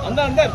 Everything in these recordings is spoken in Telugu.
अंदर अंदर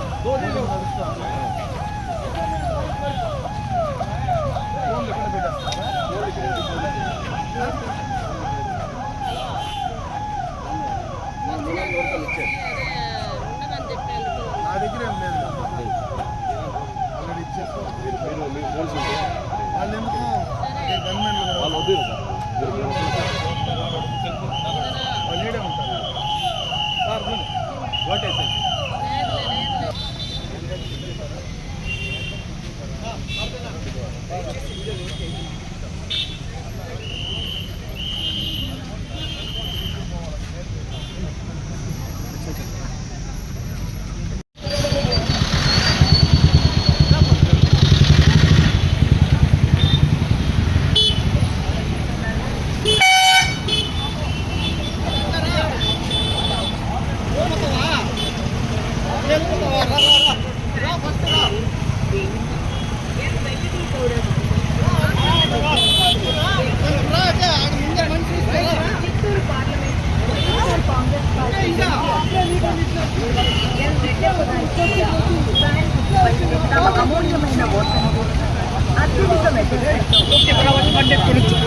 అమూల్యమైన ఓట్లను అత్యధిక మెజారిటీతో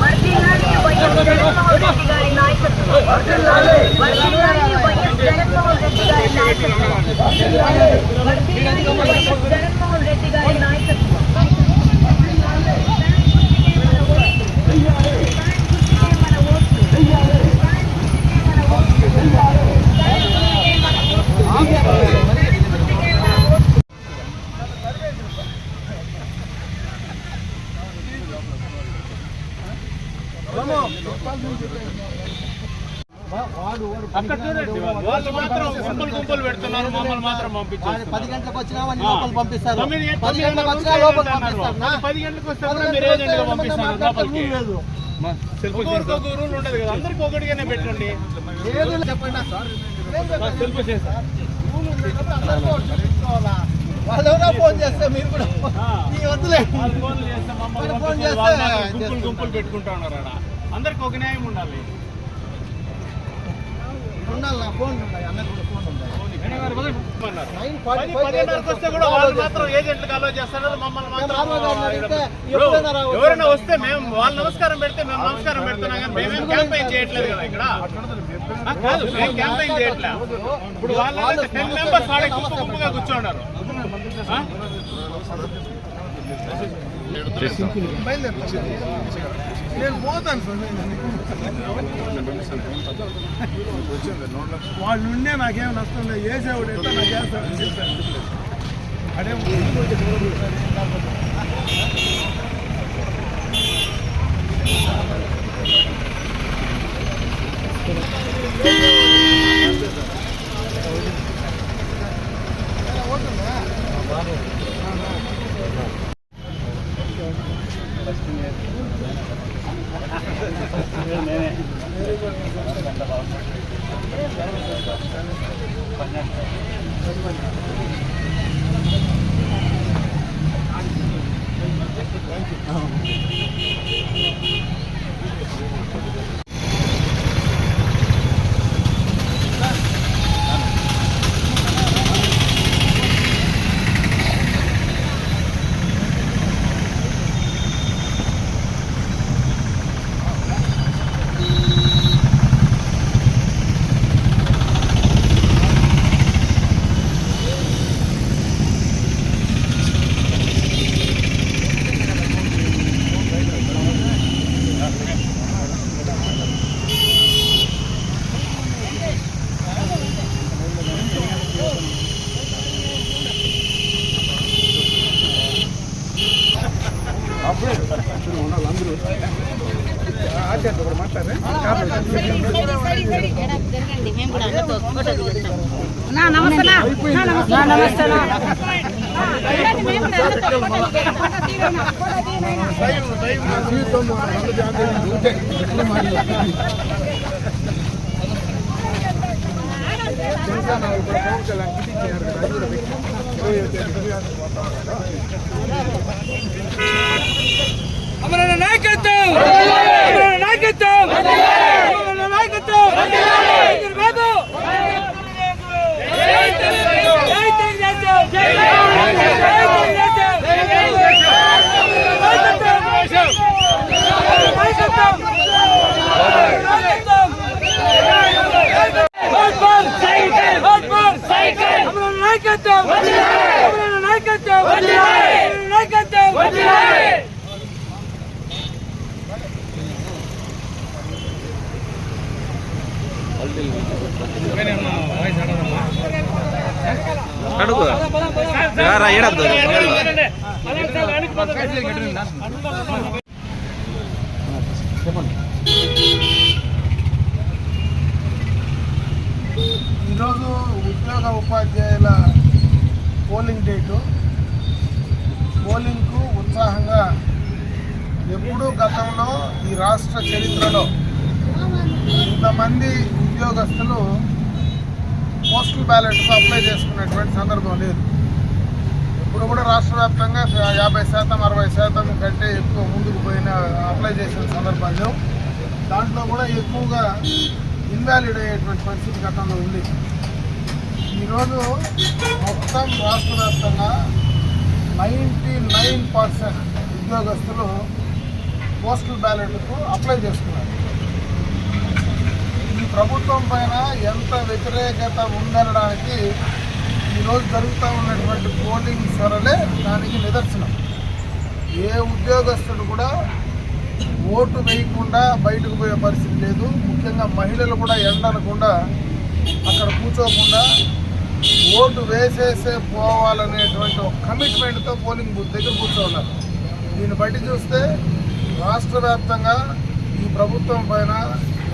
వర్ధిల్లాలి వైఎస్ జగన్మోహన్ రెడ్డి గారి నాయకత్వం. వర్ధిల్లాలి వైఎస్ జగన్మోహన్ రెడ్డి గారి నాయకత్వం. వర్ధిల్లాలి వైఎస్ జగన్మోహన్ రెడ్డి గారి నాయకత్వం. వాళ్ళు మాత్రం గుంపులు పెడుతున్నారు, మమ్మల్ని మాత్రం పంపించారు. 10 గంటలకు వచ్చినా లోపల పంపిస్తారు. 10 గంటలకు వచ్చినా లోపల పంపిస్తారు. 10 గంటలకు వస్తే కూడా మీరు ఏజెంట్గా పంపిస్తారు లోపలికి. ఒక్కొక్కరికి రూల్ ఉండదు కదా, అందరికి ఒకటిగానే పెట్టండి. చెప్పండి సెల్ఫ్ చేస్తారు. వాళ్ళు ఫోన్ చేస్తే మీరు కూడా వద్దులే. గుంపులు పెట్టుకుంటా ఉన్నారు. అందరికి ఒక న్యాయం ఉండాలి. ఉండాలి నా ఫోన్ ఉన్నాయి, అన్నది కూడా ఫోన్ ఉన్నాయి. 10:10 వస్తే కూడా వాళ్ళు మాత్రం ఏజెంట్లకు అలో చేస్తారు. మమ్మల్ని మాత్రం ఎవరైనా వస్తే మేము వాళ్ళు నమస్కారం పెడితే మేము నమస్కారం పెడుతున్నాం, కానీ మేమేం క్యాంపెయిన్ చేయట్లేదు కదా ఇక్కడ. కాదు, మేము క్యాంపెయిన్ చేయట్లేదు. ఇప్పుడు వాళ్ళు 10 మెంబర్స్ వాళ్ళకి గుంపుగా కూర్చోన్నారు. నేను పోతాను వాళ్ళు ఉండే నాకేం నష్టం లేదు. వేసేవాడు అయితే నాకు వేస్తాడు అదే నమస్తే. జనసేన ఇప్పుడు పవన్ కళ్యాణ్ కిట్ ఇచ్చినారు కదా, అది కూడా పెట్టి 27 తేదీ పోతా ఉన్నాడు. అమరణ నాయకత్వం, అమరణ నాయకత్వం, అమరణ నాయకత్వం, బాబు జై తెలుగుదేశం, జై తెలుగుదేశం, జై తెలుగుదేశం, జై తెలుగుదేశం, నాయకత్వం, నాయకత్వం, vote for cycle, vote for cycle, అమరణ నాయకత్వం, అమరణ నాయకత్వం, అమరణ నాయకత్వం, అడుగు ఏడద్దు ఈరోజు ఉద్యోగ ఉపాధ్యాయుల పోలింగ్ డేటు. పోలింగ్కు ఉత్సాహంగా ఎప్పుడూ గతంలో ఈ రాష్ట్ర చరిత్రలో ఇంతమంది ఉద్యోగస్తులు పోస్టల్ బ్యాలెట్స్ అప్లై చేసుకునేటువంటి సందర్భం లేదు. ఇప్పుడు కూడా రాష్ట్ర వ్యాప్తంగా 50%, 60% కంటే ఎక్కువ ముందుకు పోయిన అప్లై చేసిన సందర్భాలు లేవు. దాంట్లో కూడా ఎక్కువగా ఇన్వాలిడ్ అయ్యేటువంటి పరిస్థితి గతంలో ఉంది. ఈరోజు మొత్తం రాష్ట్ర వ్యాప్తంగా 99% ఉద్యోగస్తులు పోస్టల్ బ్యాలెట్కు అప్లై చేసుకున్నారు. ఈ ప్రభుత్వం పైన ఎంత వ్యతిరేకత ఉందనడానికి ఈరోజు జరుగుతూ ఉన్నటువంటి పోలింగ్ సరళే దానికి నిదర్శనం. ఏ ఉద్యోగస్తుడు కూడా ఓటు వేయకుండా బయటకు పోయే పరిస్థితి లేదు. ముఖ్యంగా మహిళలు కూడా ఎండనకుండా అక్కడ కూర్చోకుండా ఓటు వేసేసే పోవాలనేటువంటి ఒక కమిట్మెంట్తో పోలింగ్ బూత్ దగ్గర కూర్చోన్నారు. దీన్ని బట్టి చూస్తే రాష్ట్ర వ్యాప్తంగా ఈ ప్రభుత్వం పైన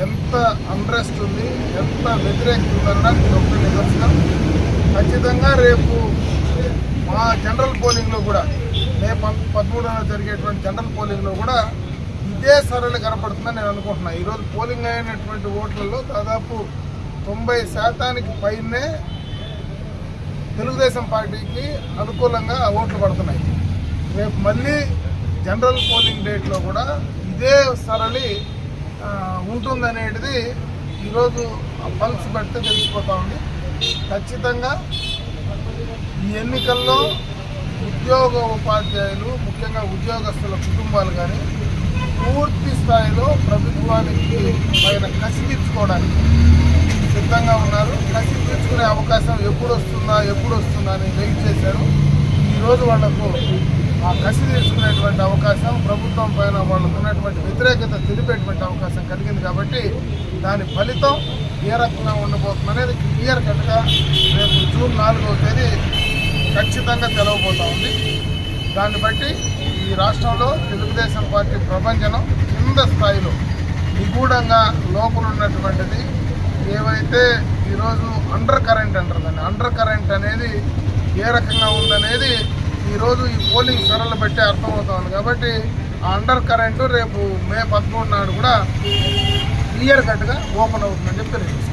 ఎంత అన్రెస్ట్ ఉంది, ఎంత వ్యతిరేకత ఉందనడానికి ఒక నిదర్శనం. ఖచ్చితంగా రేపు మా జనరల్ పోలింగ్లో కూడా మే 13న జరిగేటువంటి జనరల్ పోలింగ్లో కూడా ఇదే సరళి కనపడుతుందని నేను అనుకుంటున్నాను. ఈరోజు పోలింగ్ అయినటువంటి ఓట్లలో దాదాపు 90% పైనే తెలుగుదేశం పార్టీకి అనుకూలంగా ఓట్లు పడుతున్నాయి. రేపు మళ్ళీ జనరల్ పోలింగ్ డేట్లో కూడా ఇదే సరళి ఉంటుందనేటిది ఈరోజు పల్స్ పెడితే తెలిసిపోతూ ఉంది. ఖచ్చితంగా ఈ ఎన్నికల్లో ఉద్యోగ ఉపాధ్యాయులు, ముఖ్యంగా ఉద్యోగస్తుల కుటుంబాలు కానీ పూర్తి స్థాయిలో ప్రభుత్వానికి పైన కసి తీర్చుకోవడానికి సిద్ధంగా ఉన్నారు. కసి తీర్చుకునే అవకాశం ఎప్పుడు వస్తుందా అని వెయిట్ చేశారు. ఈరోజు వాళ్లకు ఆ కసి తీర్చుకునేటువంటి అవకాశం, ప్రభుత్వం పైన వాళ్ళకు ఉన్నటువంటి వ్యతిరేకత తెలిపేటువంటి అవకాశం కలిగింది. కాబట్టి దాని ఫలితం ఏ రకంగా ఉండబోతుంది అనేది క్లియర్ కట్గా రేపు జూన్ 4వ తేదీ ఖచ్చితంగా తెలవబోతూ ఉంది. దాన్ని బట్టి ఈ రాష్ట్రంలో తెలుగుదేశం పార్టీ ప్రభంజనం కింద స్థాయిలో నిగూఢంగా లోపల ఉన్నటువంటిది ఏవైతే ఈరోజు అండర్ కరెంట్ అంటారు, దాన్ని అండర్ కరెంట్ అనేది ఏ రకంగా ఉందనేది ఈరోజు ఈ పోలింగ్ సరళ బట్టి అర్థమవుతుంది. కాబట్టి ఆ అండర్ కరెంటు రేపు మే 13 నాడు కూడా క్లియర్ కట్గా ఓపెన్ అవుతుందని చెప్పి తెలియజేస్తాను.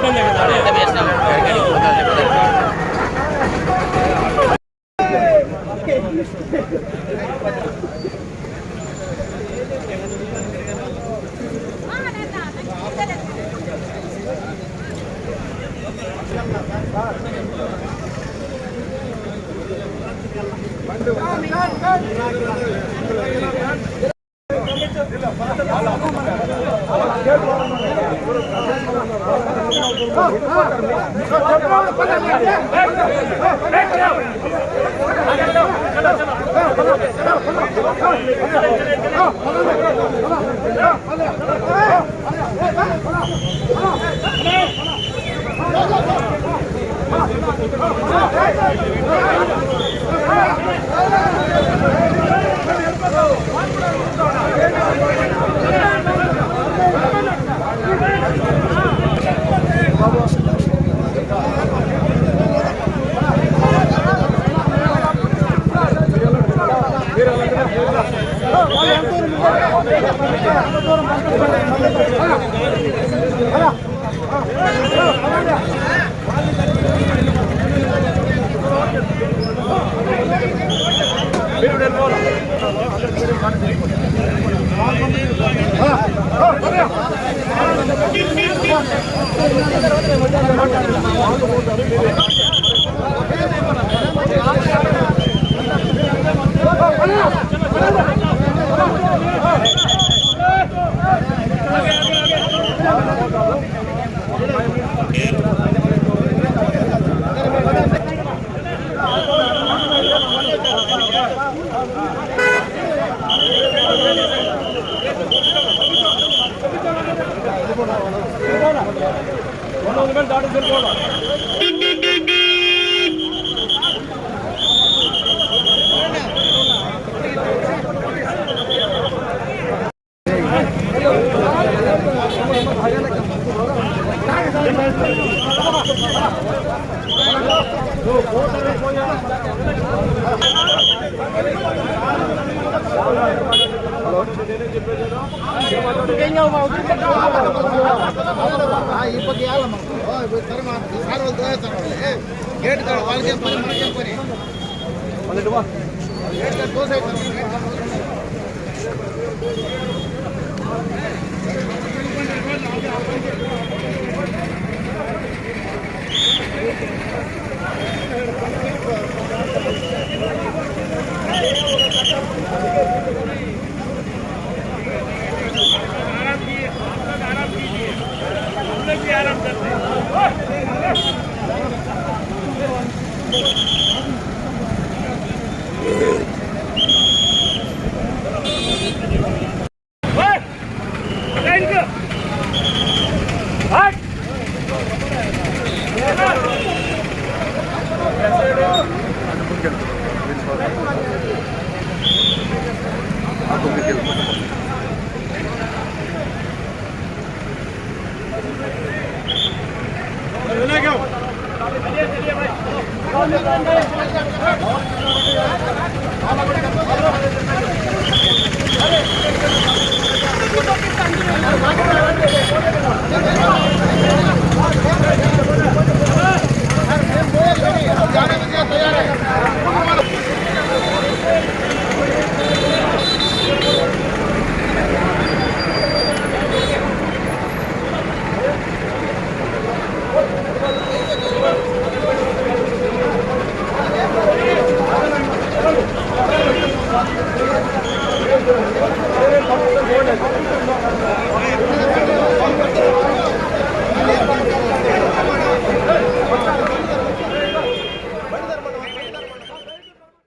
Gracias.